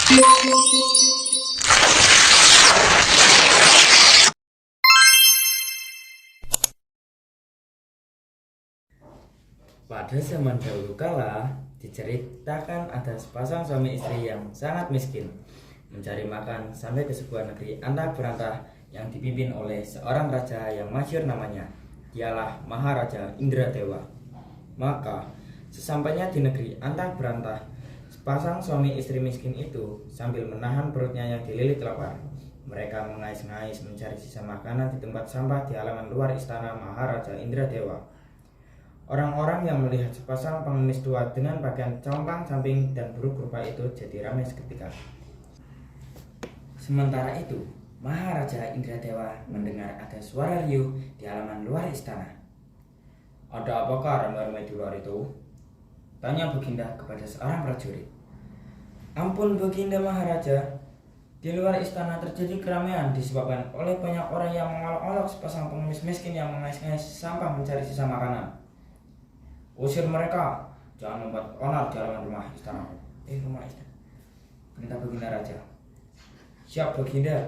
Pada zaman dahulu kala, diceritakan ada sepasang suami istri yang sangat miskin, mencari makan sampai ke sebuah negeri antah berantah yang dipimpin oleh seorang raja yang masyhur namanya. Dialah Maharaja Indradewa. Maka, sesampainya di negeri antah berantah, sepasang suami istri miskin itu sambil menahan perutnya yang dililit lapar. Mereka mengais-ngais mencari sisa makanan di tempat sampah di halaman luar istana Maharaja Indradewa. Orang-orang yang melihat sepasang pengemis tua dengan pakaian compang-camping dan buruk rupa itu jadi ramai seketika. Sementara itu, Maharaja Indradewa mendengar ada suara riuh di halaman luar istana. "Ada apakah ramai-ramai di luar itu?" tanya Baginda kepada seorang prajurit. "Ampun Baginda Maharaja, di luar istana terjadi keramaian disebabkan oleh banyak orang yang mengolok-olok sepasang pengemis miskin yang mengais-ngais sampah mencari sisa makanan. Usir mereka, jangan membuat onar di halaman rumah istana." Rumah istana. Perintah Baginda Raja. "Siap Baginda."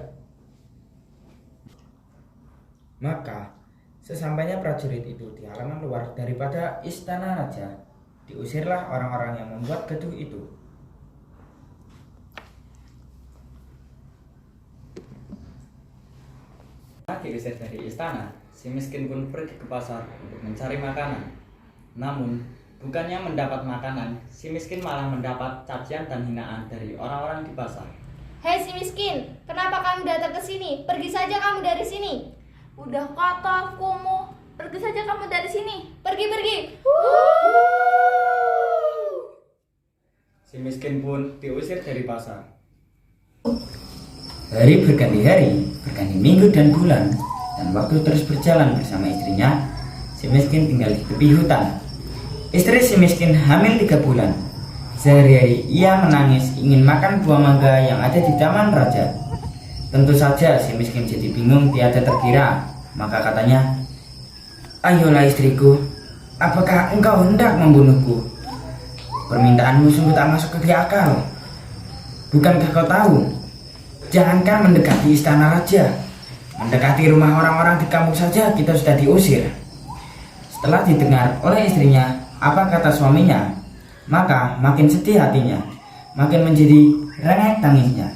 Maka sesampainya prajurit itu di halaman luar daripada istana raja, diusirlah orang-orang yang membuat gaduh itu. Diusir dari istana, si miskin pun pergi ke pasar untuk mencari makanan. Namun, bukannya mendapat makanan, si miskin malah mendapat cacian dan hinaan dari orang-orang di pasar. "Hei si miskin, kenapa kamu datang ke sini? Pergi saja kamu dari sini." "Udah kata akumu, pergi saja kamu dari sini." Pergi. Si miskin pun diusir dari pasar. Hari berganti hari, berganti minggu dan bulan, dan waktu terus berjalan bersama istrinya. Si miskin tinggal di tepi hutan. Istri si miskin hamil 3 bulan. Sehari-hari ia menangis ingin makan buah mangga yang ada di taman raja. Tentu saja si miskin jadi bingung tiada terkira. Maka katanya, "Ayolah istriku, apakah engkau hendak membunuhku? Permintaanmu sungguh tak masuk ke akal. Bukankah kau tahu, jangankan mendekati istana raja, mendekati rumah orang-orang di kampung saja kita sudah diusir." Setelah didengar oleh istrinya apa kata suaminya, maka makin sedih hatinya, makin menjadi rengek tangisnya.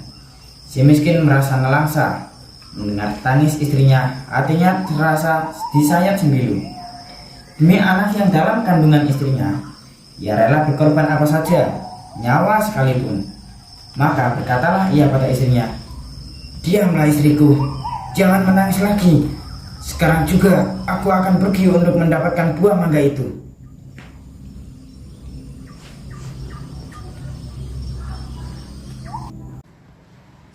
Si miskin merasa nelangsa mendengar tangis istrinya, hatinya terasa disayat sembilu. Demi anak yang dalam kandungan istrinya, ia rela berkorban apa saja, nyawa sekalipun. Maka berkatalah ia pada istrinya, "Diamlah istriku, jangan menangis lagi. Sekarang juga aku akan pergi untuk mendapatkan buah mangga itu."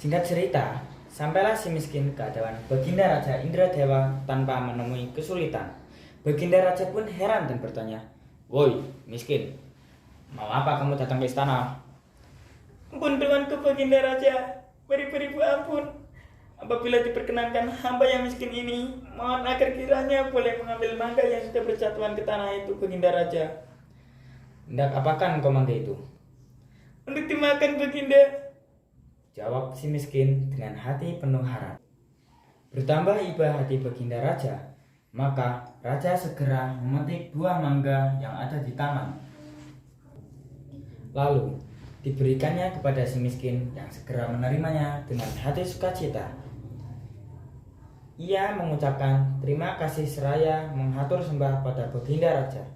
Singkat cerita, sampailah si miskin ke hadapan Baginda Raja Indradewa tanpa menemui kesulitan. Baginda Raja pun heran dan bertanya, "Woi miskin, mau apa kamu datang ke istana?" "Ampun tuanku Baginda Raja, beribu-ribu ampun. Apabila diperkenankan hamba yang miskin ini, mohon agar kiranya boleh mengambil mangga yang sudah berjatuhan ke tanah itu Baginda Raja." "Hendak apakan engkau mangga itu?" "Untuk dimakan Baginda," jawab si miskin dengan hati penuh harap. Bertambah iba hati Baginda Raja, maka Raja segera memetik buah mangga yang ada di taman. Lalu diberikannya kepada si miskin yang segera menerimanya dengan hati sukacita. Ia mengucapkan terima kasih seraya menghatur sembah pada Baginda Raja.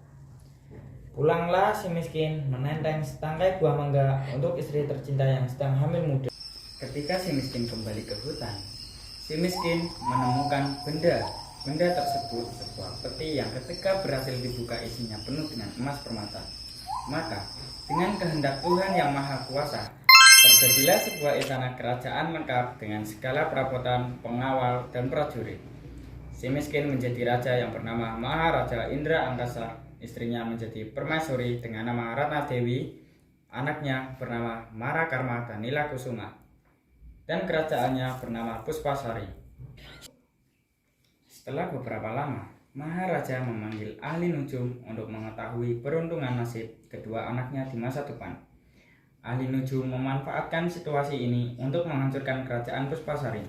Pulanglah si miskin menenteng setangkai buah mangga untuk istri tercinta yang sedang hamil muda. Ketika si miskin kembali ke hutan, si miskin menemukan benda tersebut sebuah peti yang ketika berhasil dibuka isinya penuh dengan emas permata. Maka dengan kehendak Tuhan yang Maha Kuasa, terjadilah sebuah istana kerajaan lengkap dengan segala perabotan, pengawal, dan prajurit. Si miskin menjadi raja yang bernama Maharaja Indra Angkasa, istrinya menjadi permaisuri dengan nama Ratna Dewi, anaknya bernama Marakarma dan Nila Kusuma, dan kerajaannya bernama Puspasari. Setelah beberapa lama, Maharaja memanggil ahli nujum untuk mengetahui peruntungan nasib kedua anaknya di masa depan. Ali Nuju memanfaatkan situasi ini untuk menghancurkan kerajaan Puspasari.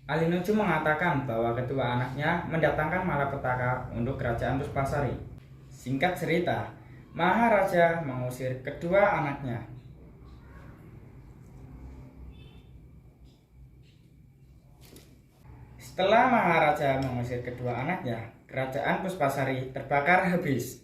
Ali Nuju mengatakan bahwa kedua anaknya mendatangkan malapetaka untuk kerajaan Puspasari. Singkat cerita, Maharaja mengusir kedua anaknya. Setelah Maharaja mengusir kedua anaknya, kerajaan Puspasari terbakar habis.